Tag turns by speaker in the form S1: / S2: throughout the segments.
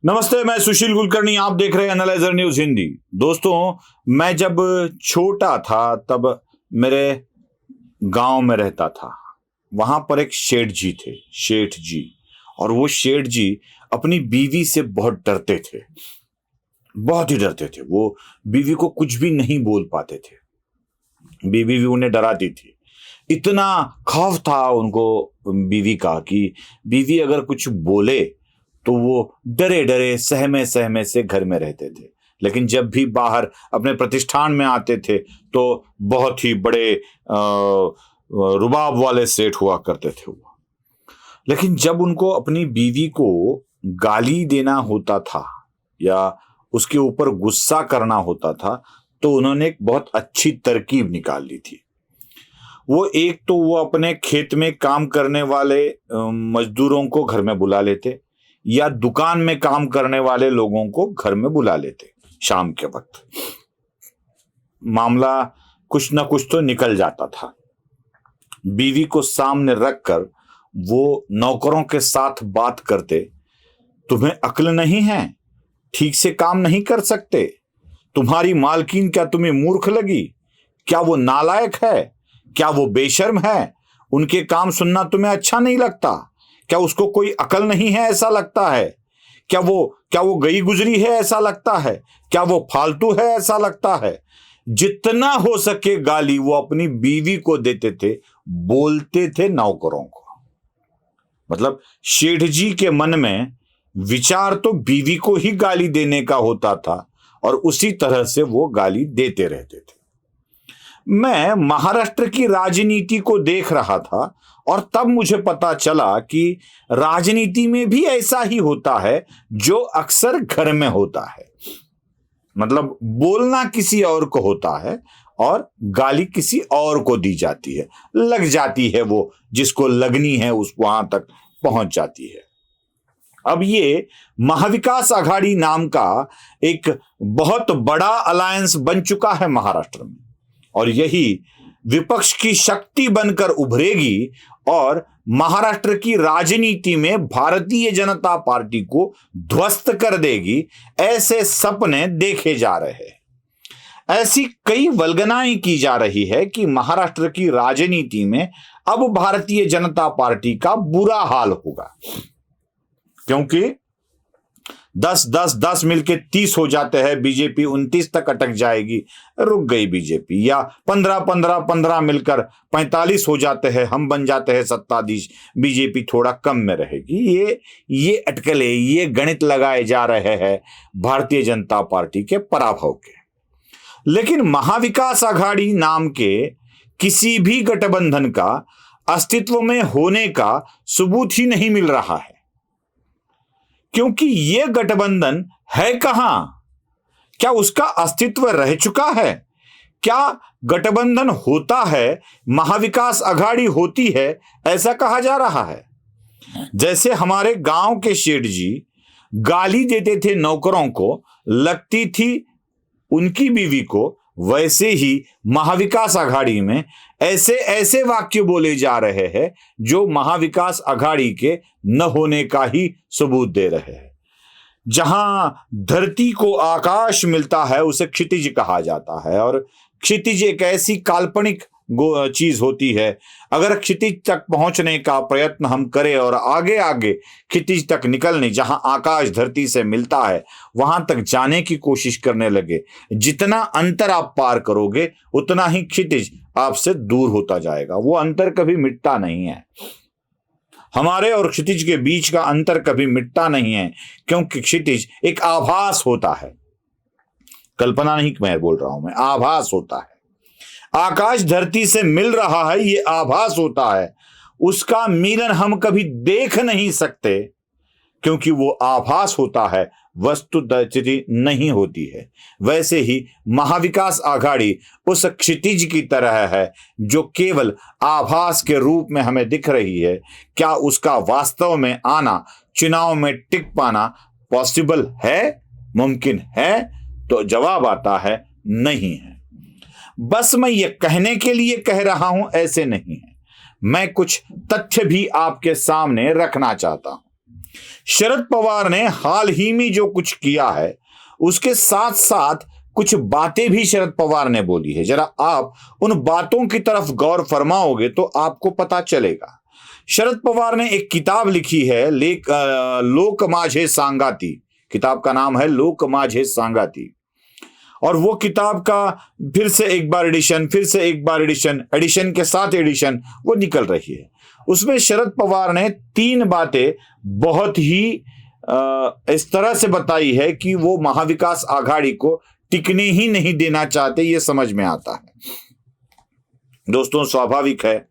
S1: नमस्ते, मैं सुशील कुलकर्णी। आप देख रहे हैं एनालाइजर न्यूज हिंदी। दोस्तों, मैं जब छोटा था तब मेरे गांव में रहता था। वहां पर एक सेठ जी थे, सेठ जी। और वो सेठ जी अपनी बीवी से बहुत डरते थे, बहुत ही डरते थे। वो बीवी को कुछ भी नहीं बोल पाते थे, बीवी भी उन्हें डराती थी। इतना खौफ था उनको बीवी का कि बीवी अगर कुछ बोले तो वो डरे डरे सहमे सहमे से घर में रहते थे। लेकिन जब भी बाहर अपने प्रतिष्ठान में आते थे तो बहुत ही बड़े रुबाब वाले सेठ हुआ करते थे वो। लेकिन जब उनको अपनी बीवी को गाली देना होता था या उसके ऊपर गुस्सा करना होता था तो उन्होंने एक बहुत अच्छी तरकीब निकाल ली थी। वो अपने खेत में काम करने वाले मजदूरों को घर में बुला लेते या दुकान में काम करने वाले लोगों को घर में बुला लेते। शाम के वक्त मामला कुछ ना कुछ तो निकल जाता था। बीवी को सामने रखकर वो नौकरों के साथ बात करते, तुम्हें अक्ल नहीं है, ठीक से काम नहीं कर सकते, तुम्हारी मालकिन क्या तुम्हें मूर्ख लगी, क्या वो नालायक है, क्या वो बेशर्म है, उनके काम सुनना तुम्हें अच्छा नहीं लगता, क्या उसको कोई अकल नहीं है ऐसा लगता है, क्या वो गई गुजरी है ऐसा लगता है, क्या वो फालतू है ऐसा लगता है। जितना हो सके गाली वो अपनी बीवी को देते थे, बोलते थे नौकरों को। मतलब सेठ जी के मन में विचार तो बीवी को ही गाली देने का होता था और उसी तरह से वो गाली देते रहते थे। मैं महाराष्ट्र की राजनीति को देख रहा था और तब मुझे पता चला कि राजनीति में भी ऐसा ही होता है जो अक्सर घर में होता है। मतलब बोलना किसी और को होता है और गाली किसी और को दी जाती है, लग जाती है, वो जिसको लगनी है उस वहां तक पहुंच जाती है। अब ये महाविकास आघाड़ी नाम का एक बहुत बड़ा अलायंस बन चुका है महाराष्ट्र में और यही विपक्ष की शक्ति बनकर उभरेगी और महाराष्ट्र की राजनीति में भारतीय जनता पार्टी को ध्वस्त कर देगी। ऐसे सपने देखे जा रहे हैं। ऐसी कई वल्गनाएं की जा रही है कि महाराष्ट्र की राजनीति में अब भारतीय जनता पार्टी का बुरा हाल होगा, क्योंकि 10 मिलके 30 हो जाते हैं, बीजेपी 29 तक अटक जाएगी, रुक गई बीजेपी। या 15 मिलकर 45 हो जाते हैं, हम बन जाते हैं सत्ताधीश, बीजेपी थोड़ा कम में रहेगी। ये अटकलें, ये गणित लगाए जा रहे हैं भारतीय जनता पार्टी के पराभव के। लेकिन महाविकास आघाड़ी नाम के किसी भी गठबंधन का अस्तित्व में होने का सबूत ही नहीं मिल रहा है, क्योंकि यह गठबंधन है कहां? क्या उसका अस्तित्व रह चुका है? क्या गठबंधन होता है, महाविकास आघाड़ी होती है, ऐसा कहा जा रहा है। जैसे हमारे गांव के सेठ जी गाली देते थे नौकरों को, लगती थी उनकी बीवी को, वैसे ही महाविकास आघाड़ी में ऐसे ऐसे वाक्य बोले जा रहे हैं जो महाविकास आघाड़ी के न होने का ही सबूत दे रहे हैं। जहां धरती को आकाश मिलता है उसे क्षितिज कहा जाता है और क्षितिज एक ऐसी काल्पनिक चीज होती है। अगर क्षितिज तक पहुंचने का प्रयत्न हम करें और आगे आगे क्षितिज तक निकलने, जहां आकाश धरती से मिलता है वहां तक जाने की कोशिश करने लगे, जितना अंतर आप पार करोगे उतना ही क्षितिज आपसे दूर होता जाएगा। वो अंतर कभी मिटता नहीं है। हमारे और क्षितिज के बीच का अंतर कभी मिटता नहीं है, क्योंकि क्षितिज एक आभास होता है। कल्पना नहीं मैं बोल रहा हूं, मैं आभास होता है। आकाश धरती से मिल रहा है, ये आभास होता है। उसका मिलन हम कभी देख नहीं सकते, क्योंकि वो आभास होता है, वस्तुस्थिति नहीं होती है। वैसे ही महाविकास आघाड़ी उस क्षितिज की तरह है जो केवल आभास के रूप में हमें दिख रही है। क्या उसका वास्तव में आना, चुनाव में टिक पाना पॉसिबल है, मुमकिन है? तो जवाब आता है नहीं है। बस मैं ये कहने के लिए कह रहा हूं, ऐसे नहीं है। मैं कुछ तथ्य भी आपके सामने रखना चाहता हूं। शरद पवार ने हाल ही में जो कुछ किया है उसके साथ साथ कुछ बातें भी शरद पवार ने बोली है। जरा आप उन बातों की तरफ गौर फरमाओगे तो आपको पता चलेगा। शरद पवार ने एक किताब लिखी है, लोक माझे सांगाती। किताब का नाम है लोक माझे सांगाती। और वो किताब का फिर से एक बार एडिशन, फिर से एक बार एडिशन के साथ एडिशन वो निकल रही है। उसमें शरद पवार ने 3 बातें बहुत ही इस तरह से बताई है कि वो महाविकास आघाड़ी को टिकने ही नहीं देना चाहते, ये समझ में आता है। दोस्तों, स्वाभाविक है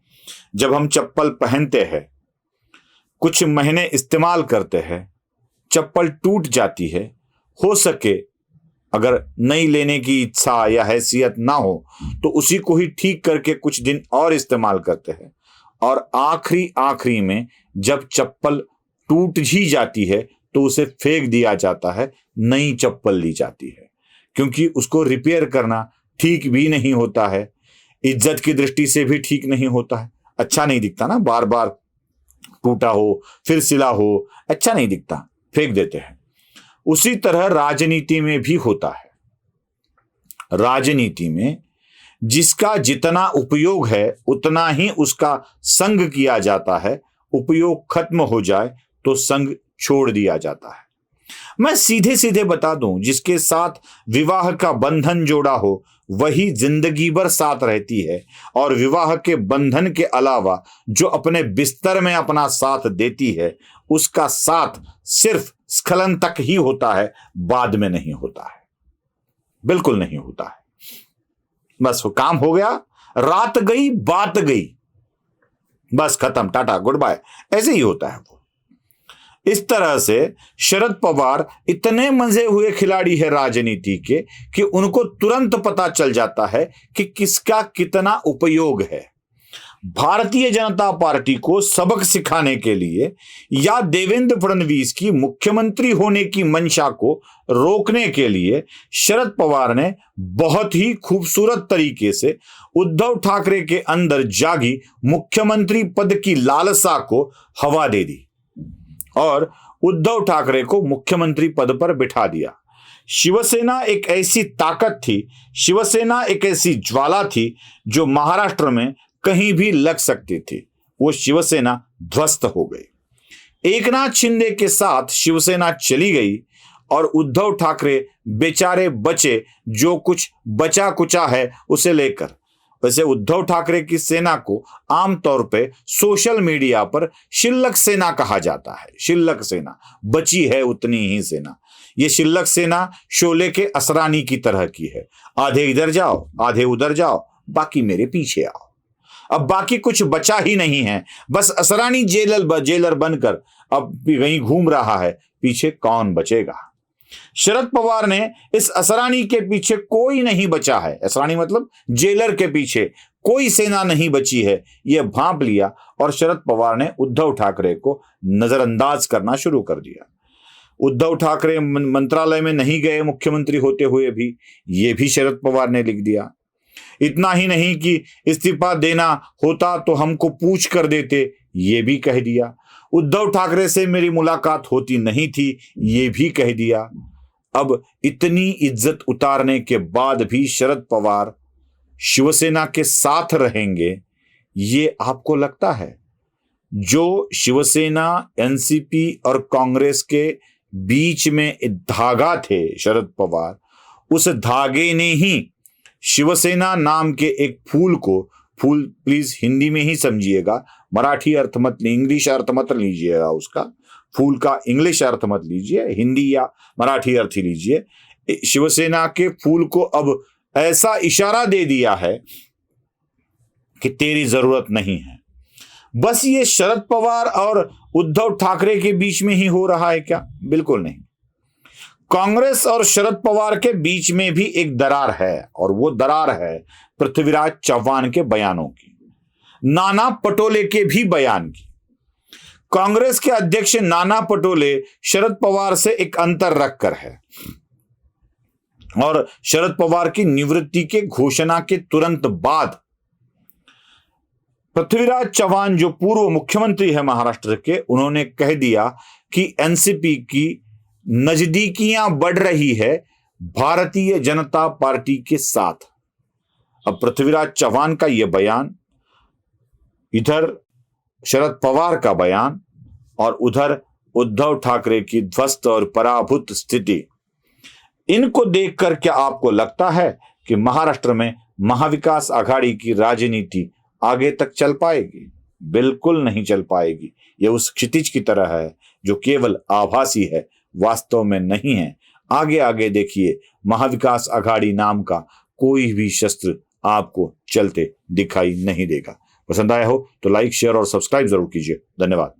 S1: जब हम चप्पल पहनते हैं, कुछ महीने इस्तेमाल करते हैं, चप्पल टूट जाती है, हो सके अगर नई लेने की इच्छा या हैसियत ना हो तो उसी को ही ठीक करके कुछ दिन और इस्तेमाल करते हैं, और आखिरी में जब चप्पल टूट ही जाती है तो उसे फेंक दिया जाता है, नई चप्पल ली जाती है, क्योंकि उसको रिपेयर करना ठीक भी नहीं होता है, इज्जत की दृष्टि से भी ठीक नहीं होता है। अच्छा नहीं दिखता ना, बार बार टूटा हो फिर सिला हो, अच्छा नहीं दिखता, फेंक देते हैं। उसी तरह राजनीति में भी होता है। राजनीति में जिसका जितना उपयोग है उतना ही उसका संग किया जाता है, उपयोग खत्म हो जाए तो संग छोड़ दिया जाता है। मैं सीधे सीधे बता दूं, जिसके साथ विवाह का बंधन जोड़ा हो वही जिंदगी भर साथ रहती है, और विवाह के बंधन के अलावा जो अपने बिस्तर में अपना साथ देती है उसका साथ सिर्फ स्खलन तक ही होता है, बाद में नहीं होता है, बिल्कुल नहीं होता है। बस वो काम हो गया, रात गई बात गई, बस खत्म, टाटा गुड बाय, ऐसे ही होता है वो। इस तरह से शरद पवार इतने मंजे हुए खिलाड़ी है राजनीति के कि उनको तुरंत पता चल जाता है कि किसका कितना उपयोग है। भारतीय जनता पार्टी को सबक सिखाने के लिए या देवेंद्र फडणवीस की मुख्यमंत्री होने की मंशा को रोकने के लिए शरद पवार ने बहुत ही खूबसूरत तरीके से उद्धव ठाकरे के अंदर जागी मुख्यमंत्री पद की लालसा को हवा दे दी और उद्धव ठाकरे को मुख्यमंत्री पद पर बिठा दिया। शिवसेना एक ऐसी ताकत थी, शिवसेना एक ऐसी ज्वाला थी जो महाराष्ट्र में कहीं भी लग सकती थी। वो शिवसेना ध्वस्त हो गई। एकनाथ शिंदे के साथ शिवसेना चली गई और उद्धव ठाकरे बेचारे बचे, जो कुछ बचा कुचा है उसे लेकर। वैसे उद्धव ठाकरे की सेना को आमतौर पे सोशल मीडिया पर शिल्लक सेना कहा जाता है। शिल्लक सेना, बची है उतनी ही सेना। ये शिल्लक सेना शोले के असरानी की तरह की है, आधे इधर जाओ आधे उधर जाओ, बाकी मेरे पीछे आओ। अब बाकी कुछ बचा ही नहीं है, बस असरानी जेलर बनकर अब कहीं घूम रहा है, पीछे कौन बचेगा। शरद पवार ने इस असरानी के पीछे कोई नहीं बचा है, असरानी मतलब जेलर के पीछे कोई सेना नहीं बची है, यह भांप लिया और शरद पवार ने उद्धव ठाकरे को नजरअंदाज करना शुरू कर दिया। उद्धव ठाकरे मंत्रालय में नहीं गए मुख्यमंत्री होते हुए भी, यह भी शरद पवार ने लिख दिया। इतना ही नहीं कि इस्तीफा देना होता तो हमको पूछ कर देते, ये भी कह दिया। उद्धव ठाकरे से मेरी मुलाकात होती नहीं थी, ये भी कह दिया। अब इतनी इज्जत उतारने के बाद भी शरद पवार शिवसेना के साथ रहेंगे, ये आपको लगता है? जो शिवसेना, एनसीपी और कांग्रेस के बीच में धागा थे शरद पवार, उस धागे ने ही शिवसेना नाम के एक फूल को, फूल प्लीज हिंदी में ही समझिएगा, मराठी अर्थ मत, इंग्लिश अर्थ मत लीजिएगा उसका, फूल का इंग्लिश अर्थ मत लीजिए, हिंदी या मराठी अर्थ ही लीजिए। शिवसेना के फूल को अब ऐसा इशारा दे दिया है कि तेरी जरूरत नहीं है। बस ये शरद पवार और उद्धव ठाकरे के बीच में ही हो रहा है क्या? बिल्कुल नहीं। कांग्रेस और शरद पवार के बीच में भी एक दरार है, और वो दरार है पृथ्वीराज चव्हाण के बयानों की, नाना पटोले के भी बयान की। कांग्रेस के अध्यक्ष नाना पटोले शरद पवार से एक अंतर रखकर है, और शरद पवार की निवृत्ति के घोषणा के तुरंत बाद पृथ्वीराज चव्हाण जो पूर्व मुख्यमंत्री है महाराष्ट्र के, उन्होंने कह दिया कि एनसीपी की नजदीकियां बढ़ रही है भारतीय जनता पार्टी के साथ। अब पृथ्वीराज चव्हाण का यह बयान, इधर शरद पवार का बयान और उधर उद्धव ठाकरे की ध्वस्त और पराभूत स्थिति, इनको देखकर क्या आपको लगता है कि महाराष्ट्र में महाविकास आघाड़ी की राजनीति आगे तक चल पाएगी? बिल्कुल नहीं चल पाएगी। यह उस क्षितिज की तरह है जो केवल आभासी है, वास्तव में नहीं है। आगे आगे देखिए, महाविकास आघाड़ी नाम का कोई भी शस्त्र आपको चलते दिखाई नहीं देगा। पसंद आया हो तो लाइक, शेयर और सब्सक्राइब जरूर कीजिए। धन्यवाद।